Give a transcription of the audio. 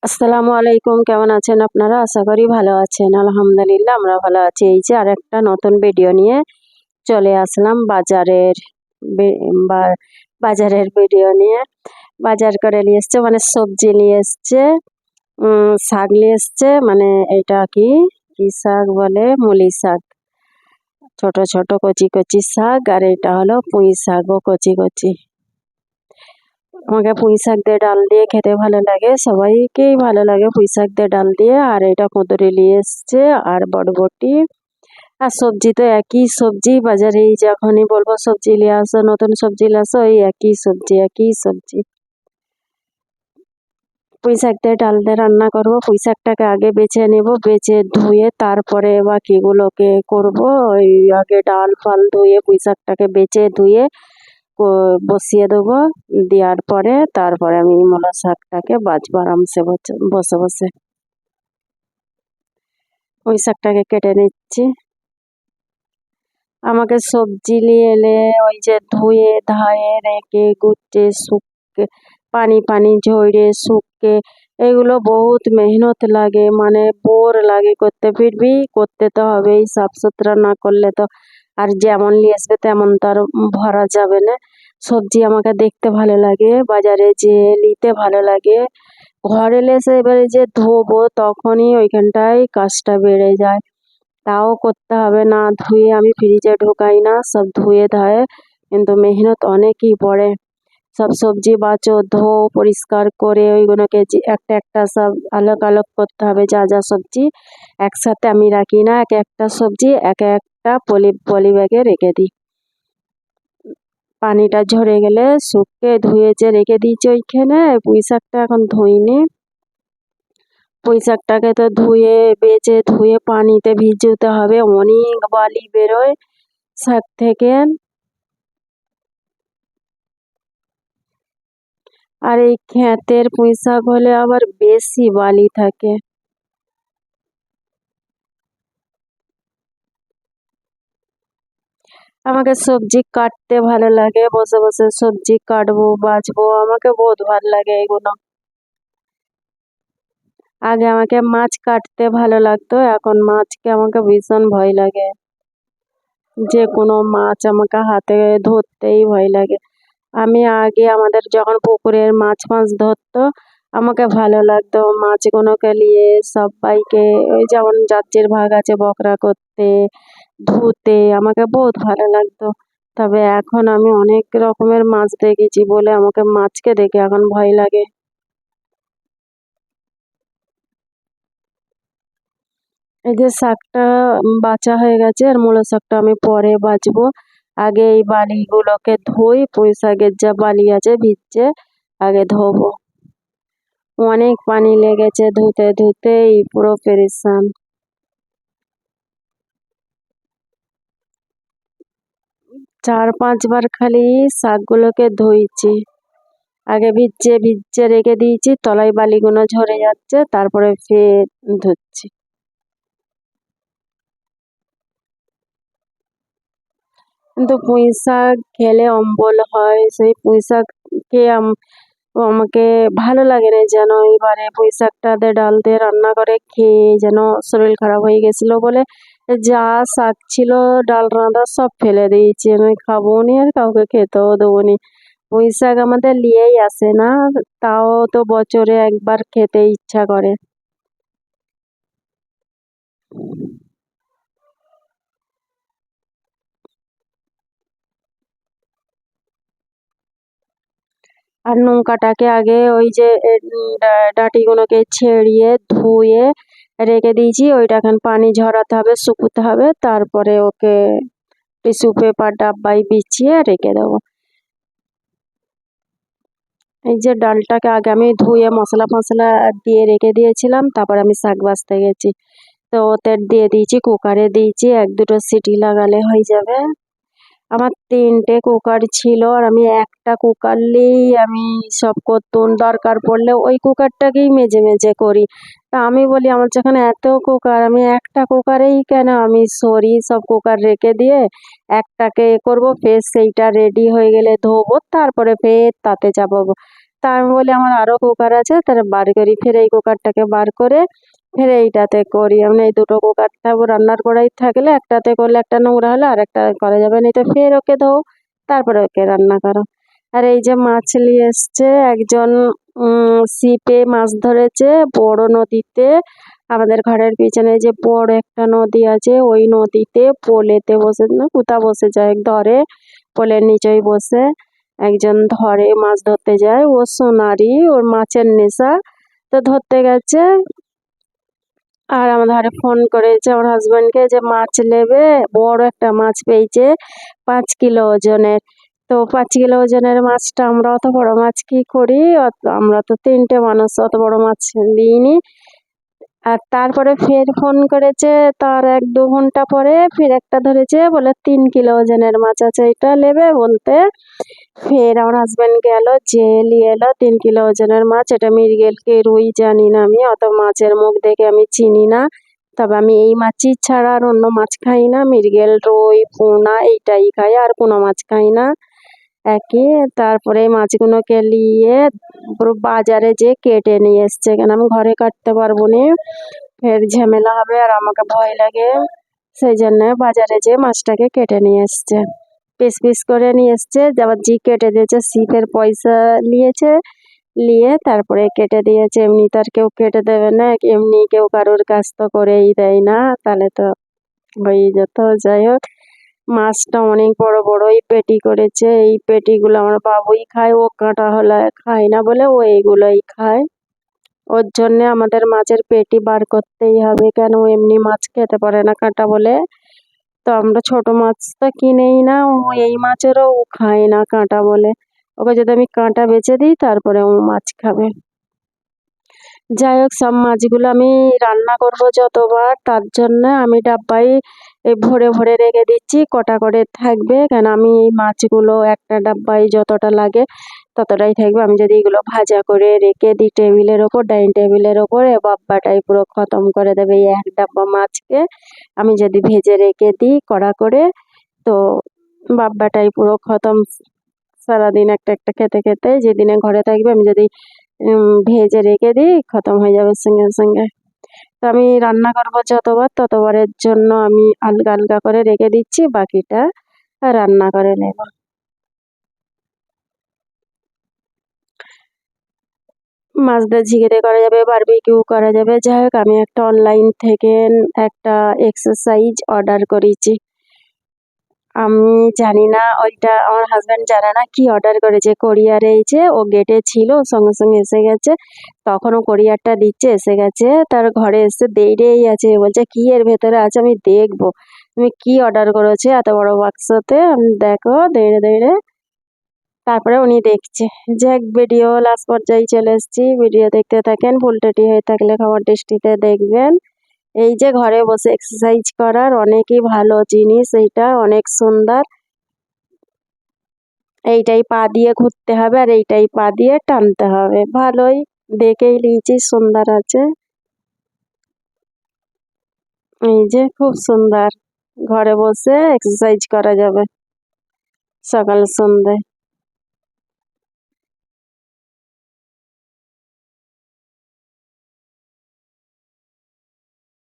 আসসালামু আলাইকুম, কেমন আছেন আপনারা? আশা করি ভালো আছেন। আলহামদুলিল্লাহ আমরা ভালো আছি। এই যে আরেকটা নতুন ভিডিও নিয়ে চলে আসলাম বে- বা- বাজারের ভিডিও নিয়ে। বাজার করে নিয়ে এসছে মানে সবজি নিয়ে এসছে, শাক নিয়ে এসছে, মানে এটা কি কি শাক বলে, মুলি শাক, ছোট ছোট কচি কচি শাক। আর এটা হলো পুঁই শাকও কচি কচি। আমাকে পুঁই শাক দিয়ে ডাল দিয়ে খেতে ভালো লাগে, সবাইকেই ভালো লাগে পুঁই শাক দিয়ে ডাল দিয়ে। আর এটা কুঁদরি নিয়ে এসছে, আর বটবটি। আর সবজি তো একই সবজি, বাজারে এই যখনই বলবো সবজি নিয়ে আসো, নতুন সবজি নিয়ে আসো, এই একই সবজি একই সবজি। পুঁই শাক দিয়ে ডাল দিয়ে রান্না করবো। পুঁই শাকটাকে আগে বেছে নেব, বেছে ধুয়ে তারপরে বাকিগুলোকে করব। ওই আগে ডাল ফাল ধুয়ে পুঁই শাকটাকে বেছে ধুয়ে বসিয়ে দেবো। দেওয়ার পরে তারপরে আমি মূলা শাকটাকে বাছবো আরামসে বসে বসে। ওই শাকটাকে কেটে নিচ্ছি। আমাকে সবজি নিয়ে এলে ওই যে ধুয়ে ধায়ে রেখে গুটে শুকে পানি পানি ঝরিয়ে শুকে, এগুলো বহুত মেহনত লাগে, মানে বোর লাগে করতে। ফিরবি করতে তো হবেই, সাফ সুতরা না করলে তো আর যেমন নিয়ে আসবে তেমন তো আর ভরা যাবে না। সবজি আমাকে দেখতে ভালো লাগে, বাজারে যে নিতে ভালো লাগে। ঘরে এসে এবারে যে ধোবো তখনই ওইখানটায় কাজটা বেড়ে যায়। তাও করতে হবে, না ধুয়ে আমি ফ্রিজে ঢোকাই না, সব ধুয়ে ধায়ে, কিন্তু মেহনত অনেকই পড়ে। সব সবজি বাছো, ধো, পরিষ্কার করে ওইগুলোকে একটা একটা সব আলাগ আলাগ করতে হবে। যা যা সবজি একসাথে আমি রাখি না, এক একটা সবজি এক একটা পলি ব্যাগে রেখে দিই। পানিটা ঝরে গেলে শুকিয়ে ধুয়ে যে রেখে দিয়েছি ওইখানে। পুঁই শাকটা এখন ধুইনি। পুঁই শাকটাকে তো ধুয়ে বেছে ধুয়ে পানিতে ভিজাতে হবে, অনেক বালি বেরোয় শাক থেকে। আর এই ক্ষেতের পুঁই শাক হলে আবার বেশি বালি থাকে। আমাকে সবজি কাটতে ভালো লাগে, বসে বসে সবজি কাটবো বাছবো, আমাকে বহুত ভালো লাগে এগুলো। আগে আমাকে মাছ কাটতে ভালো লাগতো, এখন মাছকে আমাকে ভীষণ ভয় লাগে। যে কোনো মাছ আমাকে হাতে ধরতেই ভয় লাগে। আমি আগে আমাদের যখন পুকুরের মাছ ফাছ ধরতো, আমাকে ভালো লাগতো মাছগুলোকে নিয়ে সবাইকে, ওই যেমন যার ভাগ আছে বকরা করতে, ধুতে, আমাকে বহুত ভালো লাগতো। তবে এখন আমি অনেক রকমের মাছ দেখেছি বলে আমাকে মাছকে দেখে এখন ভয় লাগে। এই যে শাকটা বাছা হয়ে গেছে, আর মূলো শাকটা আমি পরে বাছবো। আগে এই বালিগুলোকে ধুই, পুঁই শাকের যা বালি আছে ভিজছে আগে ধোবো। অনেক পানি লেগেছে ধুতে ধুতেই পুরো পেরেশান। 4-5 বার খালি শাকগুলোকে ধুইছি। আগে ভিজে ভিজে রেখে দিয়েছি, তলায় বালিগুলো ঝরে যাচ্ছে, তারপরে ফের ধুচ্ছি। কিন্তু পুঁই শাক খেলে অম্বল হয়, সেই পুঁই শাক খেয়ে আমাকে ভালো লাগে না যেন। এবারে পুঁই শাকটাতে ডাল দিয়ে রান্না করে খেয়ে যেন শরীর খারাপ হয়ে গেছিল বলে যা শাক ছিল ডাল রাঁধা সব ফেলে দিয়েছি। আমি খাবো নি আর কাউকে খেতেও দেবো নি। পুঁই শাক আমাদের নিয়েই আসে না, তাও তো বছরে একবার খেতে ইচ্ছা করে। আর লঙ্কাটাকে আগে ওই যে ডাঁটিগুলোকে ছেড়িয়ে ধুয়ে রেখে দিয়েছি, ওইটা এখন পানি ঝরাতে হবে, শুকোতে হবে, তারপরে ওকে টিস্যু পেপার ডাব্বায় বিছিয়ে রেখে দেবো। এই যে ডালটাকে আগে আমি ধুয়ে মশলা ফসলা দিয়ে রেখে দিয়েছিলাম, তারপর আমি শাক বাছতে গেছি, তো ওতে দিয়ে দিয়েছি, কুকারে দিয়েছি, 1-2 সিটি লাগালে হয়ে যাবে। আমার 3টে কুকার ছিল, আর আমি একটা কুকারলেই আমি সব করতুম, দরকার পড়লে ওই কুকারটাকেই মেজে মেজে করি। তা আমি বলি আমার যখন এত কুকার, আমি একটা কুকারেই কেন আমি সরি, সব কুকার রেখে দিয়ে একটাকে করব, ফের সেইটা রেডি হয়ে গেলে ধোবো, তারপরে ফের তাতে চাপাবো। তা আমি বলি আমার আরও কুকার আছে, তাহলে বার করি। ফের এই কুকারটাকে বার করে ফের এইটাতে করি। আমি এই দুটো কুকার থাকবো, রান্নার কড়াই থাকলে একটাতে করলে একটা নোংরা হলে আর একটা করা যাবে না, তো ফের ওকে দাও, তারপরে ওকে রান্না করো। আর এই যে মাছ নিয়ে এসছে একজন, ছিপে মাছ ধরেছে বড় নদীতে। আমাদের ঘরের পিছনে যে বড় একটা নদী আছে, ওই নদীতে পোলেতে বসে না কোথা বসে যায় ধরে, পোলের নিচেই বসে একজন ধরে, মাছ ধরতে যায়। ও সোনারি, ওর মাছের নেশা, তো ধরতে গেছে। আর আমার ধারে ফোন করেছে আমার হাজবেন্ডকে যে মাছ নেবে, বড় একটা মাছ পেয়েছে 5 কিলো ওজনের। তো 5 কিলো ওজনের মাছটা আমরা অত বড় মাছ কি করি, আমরা তো 3টে মানুষ, অত বড় মাছ নিইনি। আর তারপরে ফের ফোন করেছে, তার 1-2 ঘন্টা পরে ফের একটা ধরেছে, বলে 3 কিলো ওজনের মাছ আছে, এটা নেবে বলতে। ফের আমার হাজবেন্ড গেল, যে নিয়ে এলো 3 কিলো ওজনের মাছ। এটা মৃগেল কি রুই জানি না, আমি অত মাছের মুখ দেখে আমি চিনি না। তবে আমি এই মাছই ছাড়া আর অন্য মাছ খাই না, মৃগেল রুই পোনা এইটাই খাই, আর কোনো মাছ খাই না একই। তারপরে এই মাছগুলোকে নিয়ে পুরো বাজারে যে কেটে নিয়ে এসছে, কেন আমি ঘরে কাটতে পারবো না, ফের ঝামেলা হবে আর আমাকে ভয় লাগে। সেই জন্য বাজারে যে মাছটাকে কেটে নিয়ে এসছে, পিস পিস করে নিয়ে এসছে। আবার জি কেটে দিয়েছে, সিপের পয়সা নিয়েছে, নিয়ে তারপরে কেটে দিয়েছে। এমনি তো আর কেউ কেটে দেবে না, এমনি কেউ কারোর কাজ তো করেই দেয় না, তাহলে তো হয়ে যেত। যাই হোক, মাছটা অনেক বড় বড়ই পেটি করেছে। এই পেটিগুলো আমার বাবুই খায়, ও কাঁটা হলে খায় না বলে ও এইগুলোই খায়। ওর জন্য আমাদের মাছের পেটি বার করতেই হবে, কেন ও এমনি মাছ খেতে পারে না কাঁটা বলে। তো আমরা ছোট মাছ তো কিনেই না, ও এই মাছেরও ও খায় না কাঁটা বলে। ওকে যদি আমি কাঁটা বেছে দিই তারপরে ও মাছ খাবে। যাই হোক, সব মাছগুলো আমি রান্না করব যতবার, তার জন্য আমি ডাব্বায় ভরে ভরে রেখে দিচ্ছি, কটা করে থাকবে। কেন আমি এই মাছগুলো একটা ডাব্বায় যতটা লাগে ততটাই থাকবে। আমি যদি এগুলো ভাজা করে রেখে দিই টেবিলের ওপর, ডাইনিং টেবিলের ওপরে, বাপ্পাটাই পুরো খতম করে দেবে এই এক ডাব্বা মাছকে। আমি যদি ভেজে রেখে দিই কড়া করে, তো বাপ্পাটাই পুরো খতম। সারাদিন একটা একটা খেতে খেতে যেদিনে ঘরে থাকবে, আমি যদি ভেজে রেখে দিই খতম হয়ে যাবে সঙ্গে সঙ্গে। তো আমি রান্না করবো যতবার, ততবারের জন্য আমি আলগা আলগা করে রেখে দিচ্ছি, বাকিটা রান্না করে নেব। মাছটা ঝিঙে করা যাবে, বারবিকিউ করা যাবে। যাই হোক, আমি একটা অনলাইন থেকে একটা এক্সারসাইজ অর্ডার করেছি। আমি জানি না, ওইটা আমার হাজব্যান্ড জানে না কি অর্ডার করেছে। কোরিয়ারে এসে ও গেটে ছিল, সঙ্গে সঙ্গে এসে গেছে। তখনও কোরিয়ারটা দিচ্ছে, এসে গেছে। তার ঘরে এসে দেইরেই আছে, বলছে কি এর ভেতরে আছে আমি দেখবো, তুমি কি অর্ডার করেছে এত বড় বাক্সতে, আমি দেখো দেইরে দেইরে। তারপরে উনি দেখছে। যাক, ভিডিও লাস্ট পর্যায়ে চলে এসেছি, ভিডিও দেখতে থাকেন। ভুলটেটি হয়ে থাকলে খবর দৃষ্টিতে দেখবেন। এই যে ঘরে বসে এক্সারসাইজ করার অনেকই ভালো জিনিস, এইটা অনেক সুন্দর। এইটাই পা দিয়ে ঘুরতে হবে আর এইটাই পা দিয়ে টানতে হবে। ভালোই দেখেই নিয়েছি, সুন্দর আছে। এই যে খুব সুন্দর, ঘরে বসে এক্সারসাইজ করা যাবে সকাল সন্ধ্যে।